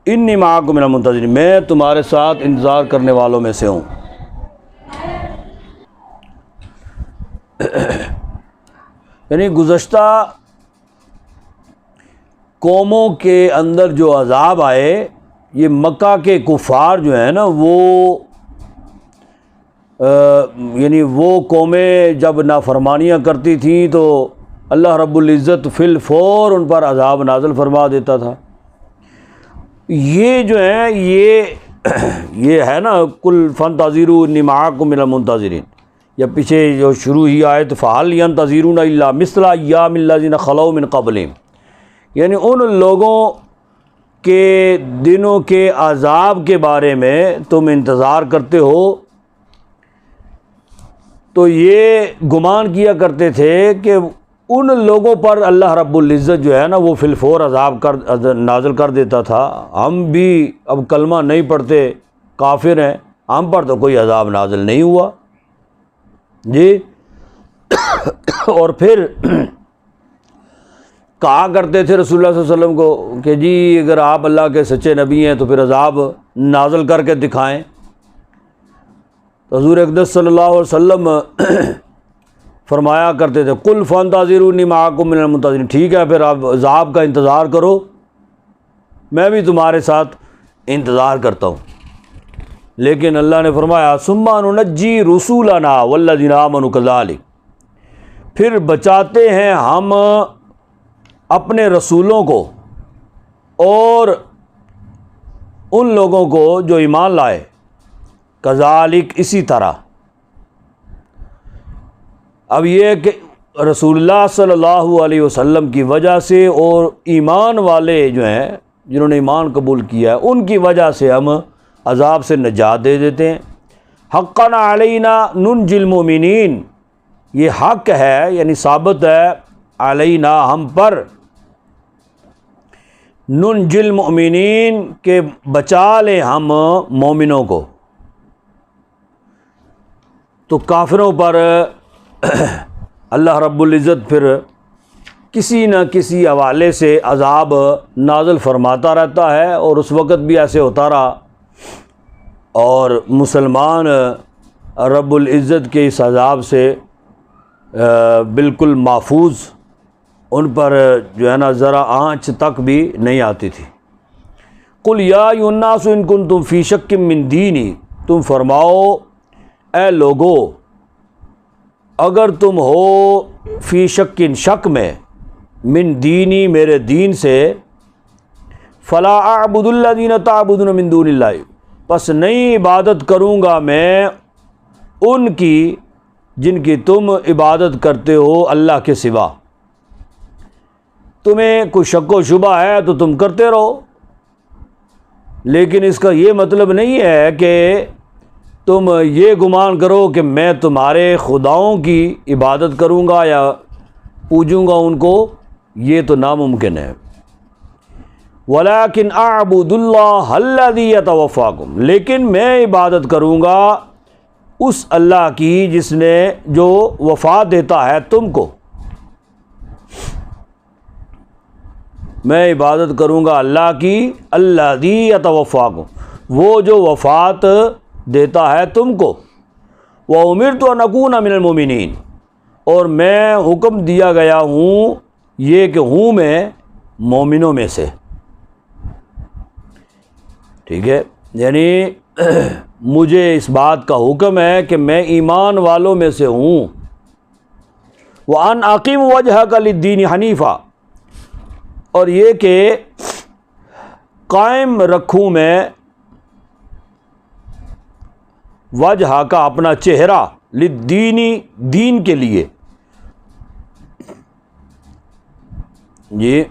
انی معکم من المنتظرین، میں تمہارے ساتھ انتظار کرنے والوں میں سے ہوں. یعنی گزشتہ قوموں کے اندر جو عذاب آئے، یہ مکہ کے کفار جو ہیں نا یعنی وہ قومیں جب نافرمانیاں کرتی تھیں تو اللہ رب العزت فی الفور ان پر عذاب نازل فرما دیتا تھا. یہ جو ہے یہ ہے نا کل فانتظروا انی معکم من المنتظرین، یا پیچھے جو شروع ہی آیت فَهَلْ يَنْتَظِرُونَ إِلَّا مِثْلَ أَيَّامِ الَّذِينَ خَلَوْا مِنْ قَبْلِهِمْ، یعنی ان لوگوں کے دنوں کے عذاب کے بارے میں تم انتظار کرتے ہو، تو یہ گمان کیا کرتے تھے کہ ان لوگوں پر اللہ رب العزت جو ہے نا وہ فی الفور عذاب نازل کر دیتا تھا، ہم بھی اب کلمہ نہیں پڑھتے، کافر ہیں، ہم پر تو کوئی عذاب نازل نہیں ہوا جی۔ اور پھر کہا کرتے تھے رسول اللہ صلی اللہ علیہ وسلم کو کہ جی اگر آپ اللہ کے سچے نبی ہیں تو پھر عذاب نازل کر کے دکھائیں۔ تو حضور اقدس صلی اللہ علیہ وسلم فرمایا کرتے تھے قُلْ فَانْتَظِرُونِّی مَعَکُم مِّنَ الْمُنتَظِرِینَ، ٹھیک ہے پھر آپ عذاب کا انتظار کرو، میں بھی تمہارے ساتھ انتظار کرتا ہوں۔ لیکن اللہ نے فرمایا ثُمَّ نُنَجِّی رُسُولَنَا وَالَّذِينَ آمَنُوا كَذَلِكَ، پھر بچاتے ہیں ہم اپنے رسولوں کو اور ان لوگوں کو جو ایمان لائے، کذالک اسی طرح۔ اب یہ کہ رسول اللہ صلی اللہ علیہ وسلم کی وجہ سے اور ایمان والے جو ہیں جنہوں نے ایمان قبول کیا ہے ان کی وجہ سے ہم عذاب سے نجات دے دیتے ہیں۔ حقاً علینا ننجی المؤمنین، یہ حق ہے یعنی ثابت ہے، علینا ہم پر، ننجی المؤمنین کہ بچا لیں ہم مومنوں کو۔ تو کافروں پر اللہ رب العزت پھر کسی نہ کسی حوالے سے عذاب نازل فرماتا رہتا ہے، اور اس وقت بھی ایسے ہوتا رہا، اور مسلمان رب العزت کے اس عذاب سے بالکل محفوظ، ان پر جو ہے نا ذرا آنچ تک بھی نہیں آتی تھی۔ قُلْ يَا أَيُّهَا النَّاسُ إِن كُنتُمْ فِي شَكٍّ مِّن دِينِي، تم فرماؤ اے لوگو اگر تم ہو فی شکن شک میں، من دینی میرے دین سے، فلا اعبد الذین تعبدون من دون اللہ، پس نہیں عبادت کروں گا میں ان کی جن کی تم عبادت کرتے ہو اللہ کے سوا۔ تمہیں کوئی شک و شبہ ہے تو تم کرتے رہو، لیکن اس کا یہ مطلب نہیں ہے کہ تم یہ گمان کرو کہ میں تمہارے خداؤں کی عبادت کروں گا یا پوجوں گا ان کو، یہ تو ناممکن ہے۔ وَلَٰكِنْ أَعْبُدُ اللَّهَ الَّذِي يَتَوَفَّاكُمْ، لیکن میں عبادت کروں گا اس اللہ کی جس نے جو وفات دیتا ہے تم کو، میں عبادت کروں گا اللہ کی، الَّذِي يَتَوَفَّاكُمْ، وہ جو وفات دیتا ہے تم کو، وَأُمِرْتُ أَنْ أَكُونَ مِنَ الْمُؤْمِنِينَ، اور میں حکم دیا گیا ہوں یہ کہ ہوں میں مومنوں میں سے۔ ٹھیک ہے، یعنی مجھے اس بات کا حکم ہے کہ میں ایمان والوں میں سے ہوں۔ وَأَنْ أَقِمْ وَجْهَكَ لِلدِّينِ حَنِيفًا، اور یہ کہ قائم رکھوں میں وجہ کا اپنا چہرہ، للدینی دین کے لیے، جی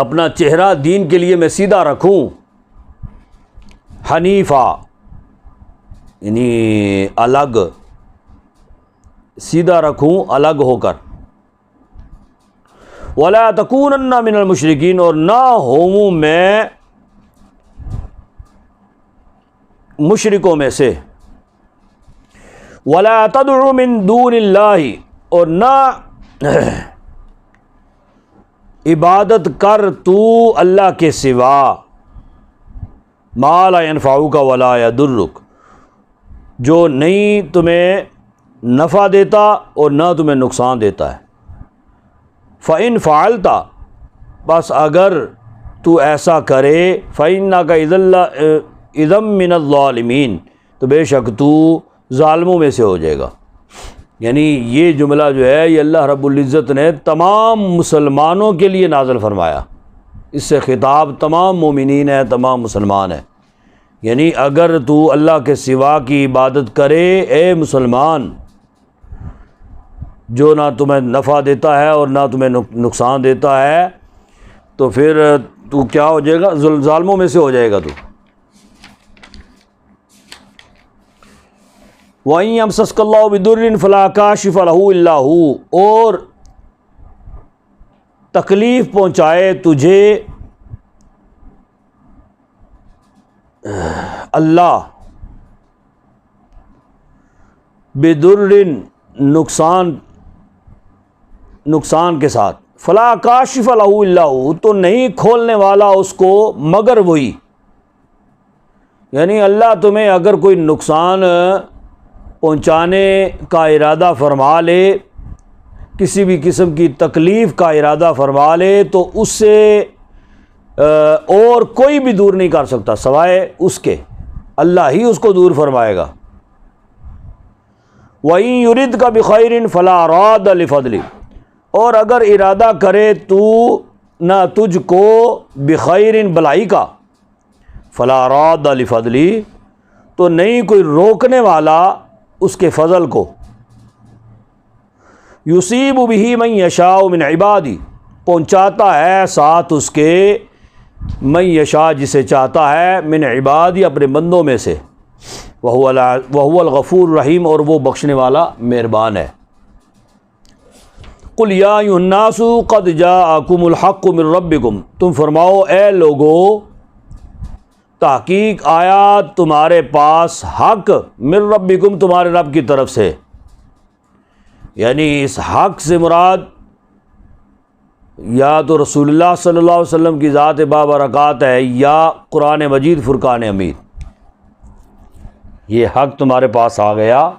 اپنا چہرہ دین کے لیے میں سیدھا رکھوں، حنیفہ یعنی الگ، سیدھا رکھوں الگ ہو کر، وَلَا تَكُونَنَّ مِنَ الْمُشْرِكِينَ، اور نہ ہوں میں مشرکوں میں سے، وَلَا تَدْعُ مِن دُونِ اللَّهِ، اور نہ عبادت کر تو اللہ کے سوا، مَا لَا يَنْفَعُكَ وَلَا يَضُرُّكَ، جو نہیں تمہیں نفع دیتا اور نہ تمہیں نقصان دیتا ہے۔ فَإِن فَعَلْتَ، بس اگر تو ایسا کرے، فَإِنَّكَ اِذًا مِّنَ الظَّالِمِينَ، تو بے شک تو ظالموں میں سے ہو جائے گا۔ یعنی یہ جملہ جو ہے یہ اللہ رب العزت نے تمام مسلمانوں کے لیے نازل فرمایا، اس سے خطاب تمام مومنین ہے، تمام مسلمان ہیں یعنی اگر تو اللہ کے سوا کی عبادت کرے اے مسلمان، جو نہ تمہیں نفع دیتا ہے اور نہ تمہیں نقصان دیتا ہے، تو پھر تو کیا ہو جائے گا؟ ظالموں میں سے ہو جائے گا تو۔ وَإِن يَمْسَسْكَ اللَّهُ بِضُرٍّ فَلَا كَاشِفَ لَهُ إِلَّا هُوَ، اور تکلیف پہنچائے تجھے اللہ بِضُرٍّ نقصان کے ساتھ، فَلَا كَاشِفَ لَهُ إِلَّا هُوَ، تو نہیں کھولنے والا اس کو مگر وہی۔ یعنی اللہ تمہیں اگر کوئی نقصان پہنچانے کا ارادہ فرما لے، کسی بھی قسم کی تکلیف کا ارادہ فرما لے، تو اس سے اور کوئی بھی دور نہیں کر سکتا سوائے اس کے، اللہ ہی اس کو دور فرمائے گا۔ وَإِن يُرِدْكَ بِخَيْرٍ فَلَا رَادَّ لِفَضْلِهِ، اور اگر ارادہ کرے تو نہ تجھ کو بخیر بلائی کا، فَلَا رَادَّ لِفَضْلِهِ، تو نہیں کوئی روکنے والا اس کے فضل کو۔ یصیب بہ من یشاء من عبادی، پہنچاتا ہے ساتھ اس کے من یشاء، جسے چاہتا ہے، من عبادی، اپنے بندوں میں سے، وہو الغفور الرحیم، اور وہ بخشنے والا مہربان ہے۔ قل یا ایھا الناس قد جاءکم الحق من ربکم، تم فرماؤ اے لوگو، تحقیق آیا تمہارے پاس حق، من ربکم، تمہارے رب کی طرف سے۔ یعنی اس حق سے مراد یا تو رسول اللہ صلی اللہ علیہ وسلم کی ذات بابرکات ہے، یا قرآن مجید فرقان حمید۔ یہ حق تمہارے پاس آ گیا۔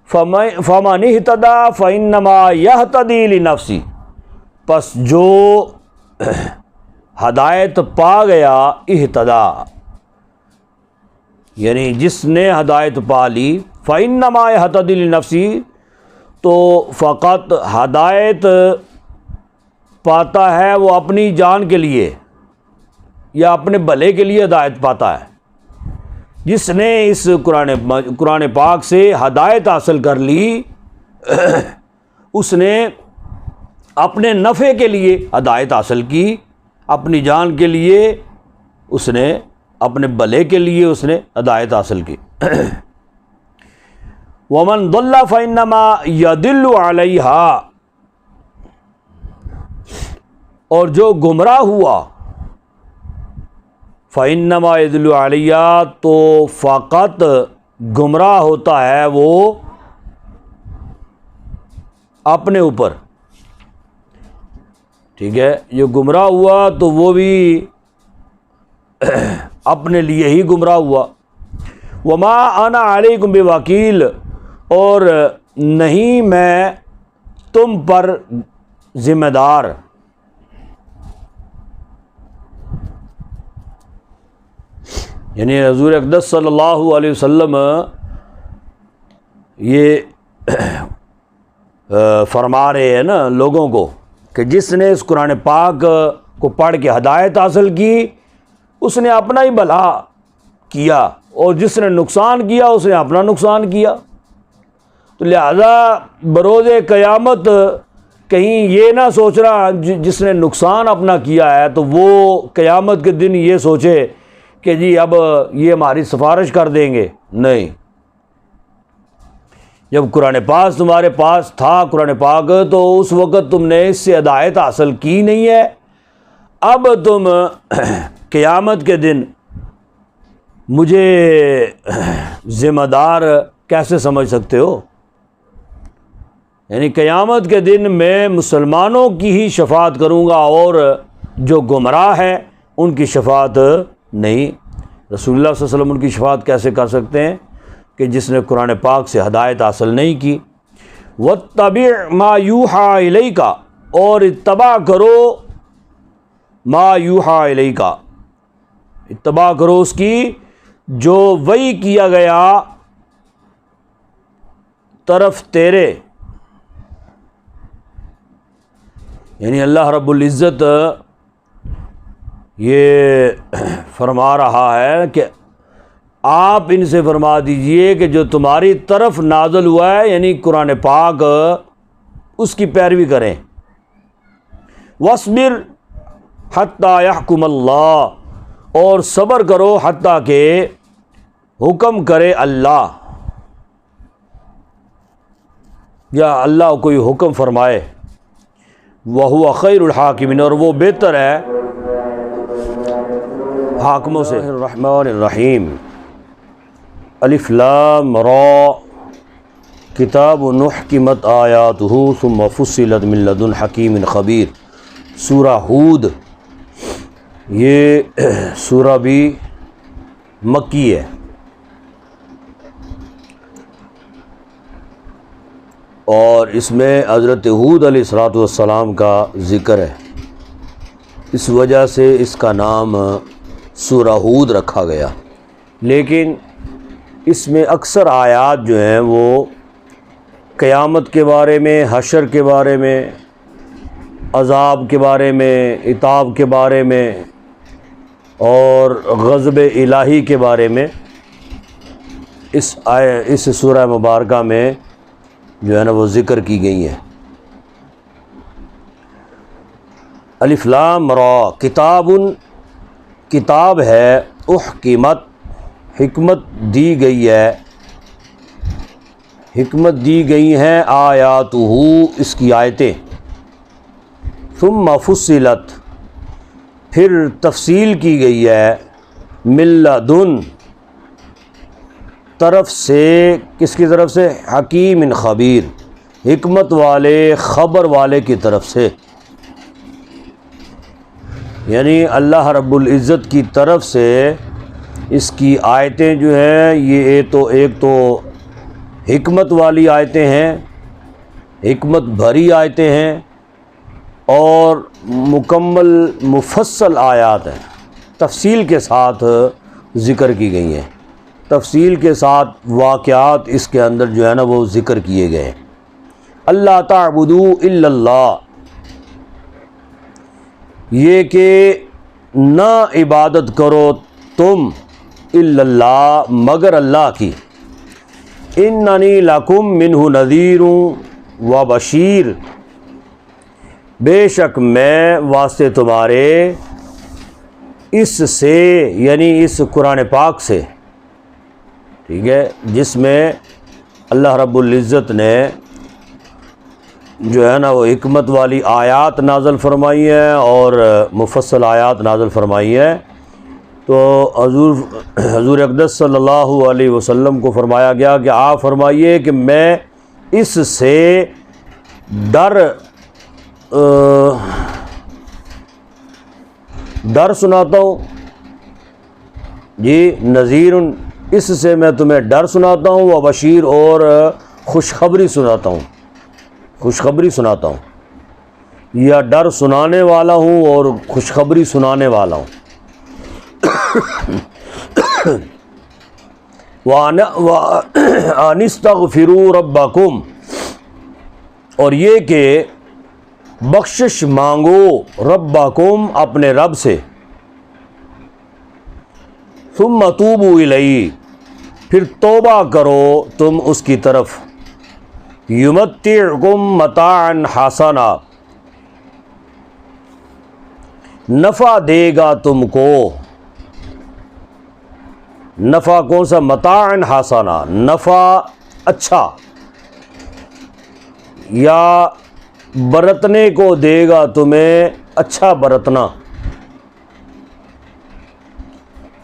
فَمَنِ اهْتَدَىٰ فَإِنَّمَا يَهْتَدِي لِنَفْسِهِ، پس جو ہدایت پا گیا، اہتدیٰ یعنی جس نے ہدایت پا لی، فَإِنَّمَا يَهْتَدِي لِنَفْسِهِ، تو فقط ہدایت پاتا ہے وہ اپنی جان کے لیے یا اپنے بھلے کے لیے ہدایت پاتا ہے۔ جس نے اس قرآن پاک سے ہدایت حاصل کر لی، اس نے اپنے نفع کے لیے ہدایت حاصل کی، اپنی جان کے لیے اس نے، اپنے بھلے کے لیے اس نے ہدایت حاصل کی۔ وَمَن ضَلَّ فَإِنَّمَا يَضِلُّ عَلَيْهَا، اور جو گمراہ ہوا، فَإِنَّمَا يَضِلُّ عَلَيْهَا، تو فقط گمراہ ہوتا ہے وہ اپنے اوپر۔ ٹھیک ہے، جو گمراہ ہوا تو وہ بھی اپنے لیے ہی گمراہ ہوا۔ وَمَا أَنَا عَلَيْكُمْ بِوَكِيلٍ، اور نہیں میں تم پر ذمہ دار۔ یعنی حضور اقدس صلی اللہ علیہ وسلم یہ فرما رہے ہیں نا لوگوں کو کہ جس نے اس قرآن پاک کو پڑھ کے ہدایت حاصل کی، اس نے اپنا ہی بھلا کیا، اور جس نے نقصان کیا اس نے اپنا نقصان کیا۔ تو لہذا بروز قیامت کہیں یہ نہ سوچ رہا جس نے نقصان اپنا کیا ہے تو وہ قیامت کے دن یہ سوچے کہ جی اب یہ ہماری سفارش کر دیں گے۔ نہیں، جب قرآن پاک تمہارے پاس تھا، قرآن پاک، تو اس وقت تم نے اس سے ہدایت حاصل کی نہیں ہے۔ اب تم قیامت کے دن مجھے ذمہ دار کیسے سمجھ سکتے ہو؟ یعنی قیامت کے دن میں مسلمانوں کی ہی شفاعت کروں گا، اور جو گمراہ ہے ان کی شفاعت نہیں۔ رسول اللہ صلی اللہ علیہ وسلم ان کی شفاعت کیسے کر سکتے ہیں کہ جس نے قرآن پاک سے ہدایت حاصل نہیں کی۔ وَاتَّبِعْ مَا يُوحَىٰ إِلَيْكَ، اور اتباع کرو ما یوحیٰ الیک، اتباع کرو اس کی جو وحی کیا گیا طرف تیرے۔ یعنی اللہ رب العزت یہ فرما رہا ہے کہ آپ ان سے فرما دیجئے کہ جو تمہاری طرف نازل ہوا ہے یعنی قرآن پاک اس کی پیروی کریں. وَاصْبِرْ حَتَّى يَحْكُمَ اللَّهُ اور صبر کرو حتیٰ کہ حکم کرے اللہ یا اللہ کوئی حکم فرمائے. وَهُوَ خَيْرُ الْحَاكِمِينَ اور وہ بہتر ہے حاکموں سے. الرحمن الرحیم. الف لام را کتاب احکمت آیاتہ ثم فصلت من لدن حکیم خبیر. سورہ ہود یہ سورہ بھی مکی ہے اور اس میں حضرت ہود علیہ الصلوۃ والسلام کا ذکر ہے. اس وجہ سے اس کا نام سورہ ہود رکھا گیا. لیکن اس میں اکثر آیات جو ہیں وہ قیامت کے بارے میں، حشر کے بارے میں، عذاب کے بارے میں، عتاب کے بارے میں اور غضب الہی کے بارے میں اس سورہ مبارکہ میں جو ہے نا وہ ذکر کی گئی ہیں. الف لام را کتاب ہے احکمت حکمت دی گئی ہے، حکمت دی گئی ہیں آیاتہ اس کی آیتیں. ثم فصلت پھر تفصیل کی گئی ہے من لدن طرف سے، کس کی طرف سے؟ حکیم خبیر حکمت والے خبر والے کی طرف سے. یعنی اللہ رب العزت کی طرف سے اس کی آیتیں جو ہیں یہ ایک تو حکمت والی آیتیں ہیں، حکمت بھری آیتیں ہیں اور مکمل مفصل آیات ہیں، تفصیل کے ساتھ ذکر کی گئی ہیں، تفصیل کے ساتھ واقعات اس کے اندر جو ہے نا وہ ذکر کیے گئے. اللہ تعبدوا الا اللہ، یہ کہ نہ عبادت کرو تم الا اللہ مگر اللہ کی. اننی لکم منہ نذیر و بشیر، بے شک میں واسطے تمہارے اس سے یعنی اس قرآن پاک سے، ٹھیک ہے، جس میں اللہ رب العزت نے جو ہے نا وہ حکمت والی آیات نازل فرمائی ہیں اور مفصل آیات نازل فرمائی ہیں. تو حضور اقدس صلی اللہ علیہ وسلم کو فرمایا گیا کہ آپ فرمائیے کہ میں اس سے ڈر سناتا ہوں. جی نذیر، اس سے میں تمہیں ڈر سناتا ہوں، و بشیر اور خوشخبری سناتا ہوں، خوشخبری سناتا ہوں، یا ڈر سنانے والا ہوں اور خوشخبری سنانے والا ہوں. وَأَنِ اسْتَغْفِرُوا رَبَّكُمْ اور یہ کہ بخشش مانگو ربکم اپنے رب سے. ثُمَّ تُوبُوا إِلَيْهِ پھر توبہ کرو تم اس کی طرف. يُمَتِّعْكُمْ مَتَاعًا حَسَنًا نفع دے گا تم کو. نفع کون سا؟ متاعًا حسنا، نفع اچھا، یا برتنے کو دے گا تمہیں اچھا برتنا.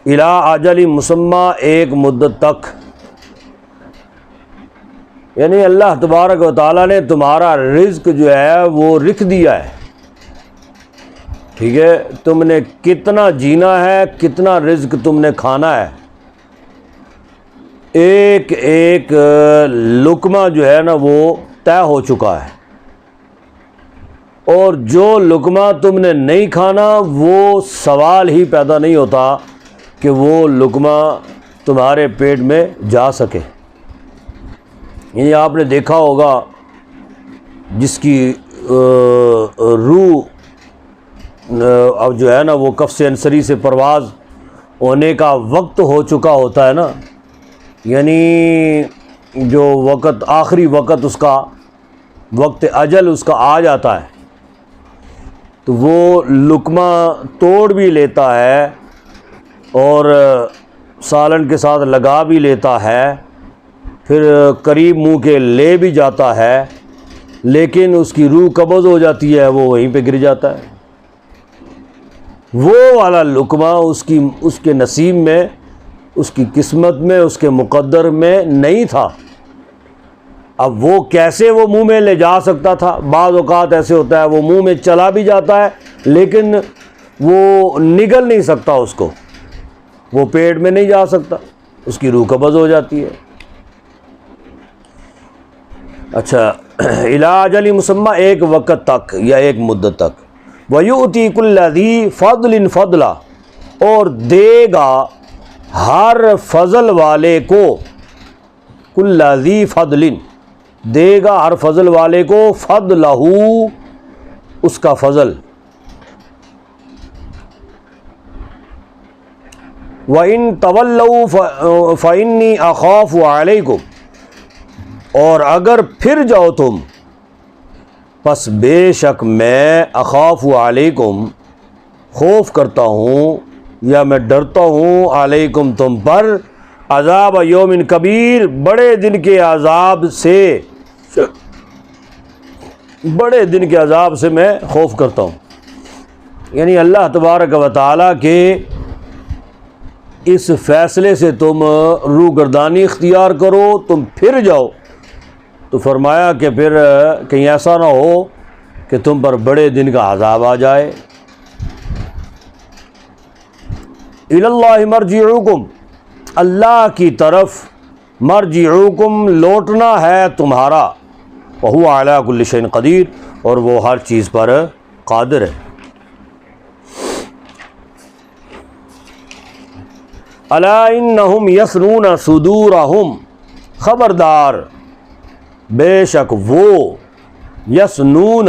الی اجل مسمى ایک مدت تک، یعنی اللہ تبارک و تعالیٰ نے تمہارا رزق جو ہے وہ لکھ دیا ہے. ٹھیک ہے، تم نے کتنا جینا ہے، کتنا رزق تم نے کھانا ہے، ایک ایک لقمہ جو ہے نا وہ طے ہو چکا ہے. اور جو لقمہ تم نے نہیں کھانا وہ سوال ہی پیدا نہیں ہوتا کہ وہ لقمہ تمہارے پیٹ میں جا سکے. یعنی آپ نے دیکھا ہوگا جس کی روح اب جو ہے نا وہ کفس انصری سے پرواز ہونے کا وقت ہو چکا ہوتا ہے نا، یعنی جو وقت آخری وقت اس کا وقت اجل اس کا آ جاتا ہے، تو وہ لقمہ توڑ بھی لیتا ہے اور سالن کے ساتھ لگا بھی لیتا ہے، پھر قریب منہ کے لے بھی جاتا ہے، لیکن اس کی روح قبض ہو جاتی ہے، وہ وہیں پہ گر جاتا ہے۔ وہ والا لقمہ اس کے نصیب میں، اس کی قسمت میں، اس کے مقدر میں نہیں تھا۔ اب وہ کیسے وہ منہ میں لے جا سکتا تھا؟ بعض اوقات ایسے ہوتا ہے وہ منہ میں چلا بھی جاتا ہے لیکن وہ نگل نہیں سکتا، اس کو وہ پیٹ میں نہیں جا سکتا، اس کی روح قبض ہو جاتی ہے۔ اچھا، الی اجل مسمى، ایک وقت تک یا ایک مدت تک۔ وَيُؤْتِي كُلَّ ذِي فَضْلٍ فَضْلًا، اور دے گا ہر فضل والے کو، كُلَّ ذِي فَضْلٍ، دے گا ہر فضل والے کو، فضلہ، اس کا فضل۔ وَإِن تَوَلَّوْا فَإِنِّي أَخَافُ عَلَيْكُمْ، اور اگر پھر جاؤ تم، پس بے شک میں اخاف علیکم، خوف کرتا ہوں یا میں ڈرتا ہوں، علیکم تم پر، عذاب یوم کبیر، بڑے دن کے عذاب سے، بڑے دن کے عذاب سے میں خوف کرتا ہوں۔ یعنی اللہ تبارک و تعالیٰ کے اس فیصلے سے تم روگردانی اختیار کرو، تم پھر جاؤ، تو فرمایا کہ پھر کہیں ایسا نہ ہو کہ تم پر بڑے دن کا عذاب آ جائے۔ الی اللہ مرجعکم، اللہ کی طرف مرجعکم، لوٹنا ہے تمہارا، وہو علی کل شیء قدیر، اور وہ ہر چیز پر قادر ہے۔ الا انہم یثنون صدورہم، خبردار بے شک وہ، یثنون،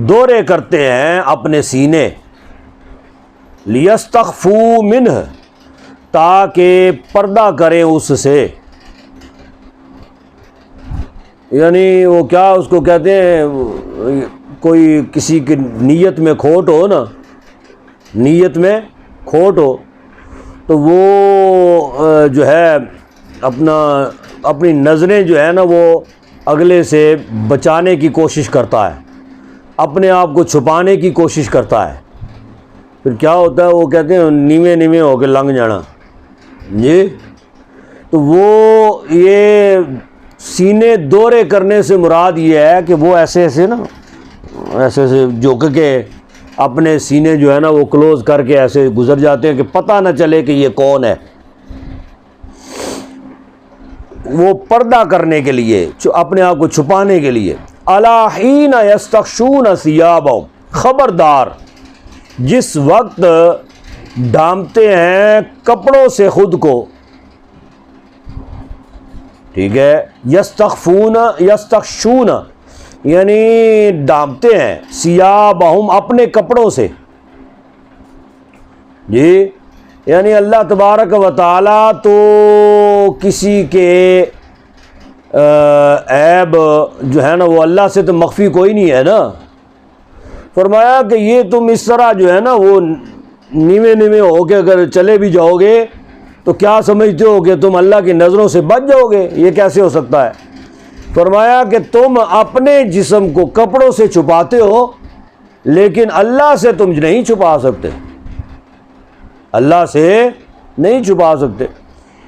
دورے کرتے ہیں اپنے سینے، لیستخفوا منہ، تاکہ پردہ کریں اس سے، یعنی وہ کیا اس کو کہتے ہیں، کوئی کسی کی نیت میں کھوٹ ہو نا، نیت میں کھوٹ ہو تو وہ جو ہے اپنی نظریں جو ہے نا وہ اگلے سے بچانے کی کوشش کرتا ہے، اپنے آپ کو چھپانے کی کوشش کرتا ہے، پھر کیا ہوتا ہے وہ کہتے ہیں نیویں نیویں ہو کے لنگ جانا جی۔ تو وہ یہ سینے دورے کرنے سے مراد یہ ہے کہ وہ ایسے ایسے نا، ایسے ایسے جھک کے اپنے سینے جو ہے نا وہ کلوز کر کے ایسے گزر جاتے ہیں کہ پتہ نہ چلے کہ یہ کون ہے، وہ پردہ کرنے کے لیے، اپنے آپ کو چھپانے کے لیے۔ الا حین یستغشون ثیابہم، خبردار جس وقت ڈھانپتے ہیں کپڑوں سے خود کو، ٹھیک ہے، یستغشون یعنی ڈھانپتے ہیں، ثیابہم اپنے کپڑوں سے جی، یعنی اللہ تبارک و تعالیٰ تو کسی کے عیب جو ہے نا وہ اللہ سے تو مخفی کوئی نہیں ہے نا، فرمایا کہ یہ تم اس طرح جو ہے نا وہ نیوے نیوے ہو کے اگر چلے بھی جاؤ گے تو کیا سمجھتے ہو کہ تم اللہ کی نظروں سے بچ جاؤ گے؟ یہ کیسے ہو سکتا ہے؟ فرمایا کہ تم اپنے جسم کو کپڑوں سے چھپاتے ہو لیکن اللہ سے تم نہیں چھپا سکتے، اللہ سے نہیں چھپا سکتے۔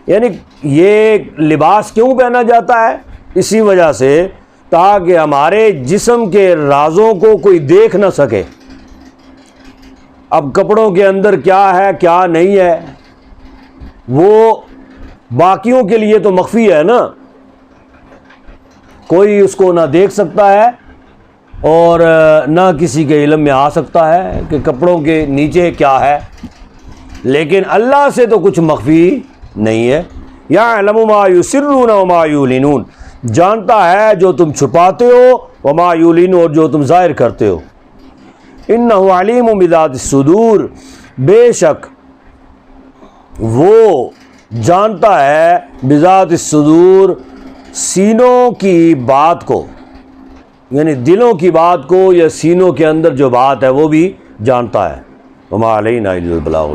یعنی یہ لباس کیوں پہنا جاتا ہے؟ اسی وجہ سے تاکہ ہمارے جسم کے رازوں کو کوئی دیکھ نہ سکے۔ اب کپڑوں کے اندر کیا ہے کیا نہیں ہے وہ باقیوں کے لیے تو مخفی ہے نا، کوئی اس کو نہ دیکھ سکتا ہے اور نہ کسی کے علم میں آ سکتا ہے کہ کپڑوں کے نیچے کیا ہے، لیکن اللہ سے تو کچھ مخفی نہیں ہے۔ یعلم ما یسرون وما یعلنون، جانتا ہے جو تم چھپاتے ہو، وما یعلنون اور جو تم ظاہر کرتے ہو۔ انہ علیم بذات الصدور، بے شک وہ جانتا ہے بذات الصدور، سینوں کی بات کو، یعنی دلوں کی بات کو یا سینوں کے اندر جو بات ہے وہ بھی جانتا ہے۔ وما علینا الا البلاغ۔